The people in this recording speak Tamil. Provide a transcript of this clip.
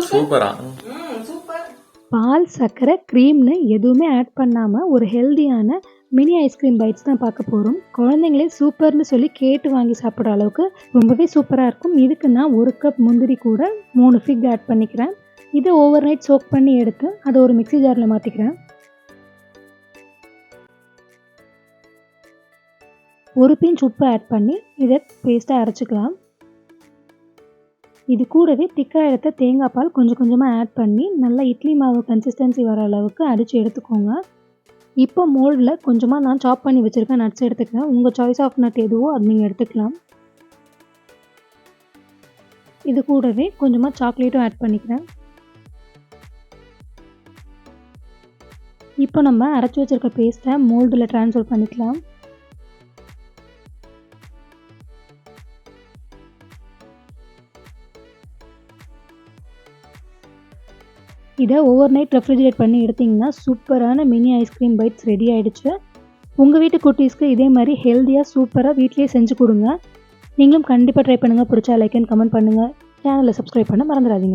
சூப்பரா. பால், சர்க்கரை, க்ரீம்னு எதுவுமே ஆட் பண்ணாமல் ஒரு ஹெல்தியான மினி ஐஸ்கிரீம் பைட்ஸ் தான் பார்க்க போகிறோம். குழந்தைங்களே சூப்பர்னு சொல்லி கேட்டு வாங்கி சாப்பிட்ற அளவுக்கு ரொம்பவே சூப்பராக இருக்கும். இதுக்கு நான் 1 கப் முந்திரி கூட 3 ஃபிக் ஆட் பண்ணிக்கிறேன். இதை ஓவர் நைட் சோக் பண்ணி எடுத்து அதை ஒரு மிக்ஸி ஜாரில் மாற்றிக்கிறேன். 1 பிஞ்ச் உப்பு ஆட் பண்ணி இதை பேஸ்ட்டாக அரைச்சிக்கலாம். இது கூடவே திக்காக எடுத்த தேங்காய் பால் கொஞ்சம் கொஞ்சமாக ஆட் பண்ணி நல்லா இட்லி மாவு கன்சிஸ்டன்சி வர அளவுக்கு அடித்து எடுத்துக்கோங்க. இப்போ மோல்டில் கொஞ்சமாக நான் சாப் பண்ணி வச்சுருக்கேன் நட்ஸ் எடுத்துக்கிறேன். உங்கள் சாய்ஸ் ஆஃப் நட் எதுவோ அது நீங்கள் எடுத்துக்கலாம். இது கூடவே கொஞ்சமாக சாக்லேட்டும் ஆட் பண்ணிக்கிறேன். இப்போ நம்ம அரைச்சி வச்சுருக்க பேஸ்ட்டை மோல்டில் ட்ரான்ஸ்ஃபர் பண்ணிக்கலாம். இதை ஓவர் நைட் ரெஃப்ரிஜரேட் பண்ணி எடுத்திங்கன்னா சூப்பரான மினி ஐஸ்கிரீம் பைட்ஸ் ரெடி ஆகிடுச்சு. உங்கள் வீட்டு குட்டீஸ்க்கு இதே மாதிரி ஹெல்த்தியாக சூப்பராக வீட்லேயே செஞ்சு கொடுங்க. நீங்களும் கண்டிப்பாக ட்ரை பண்ணுங்கள். பிடிச்சா லைக் அண்ட் கமெண்ட் பண்ணுங்கள். சேனலை சப்ஸ்கிரைப் பண்ண மறந்துடாதீங்க.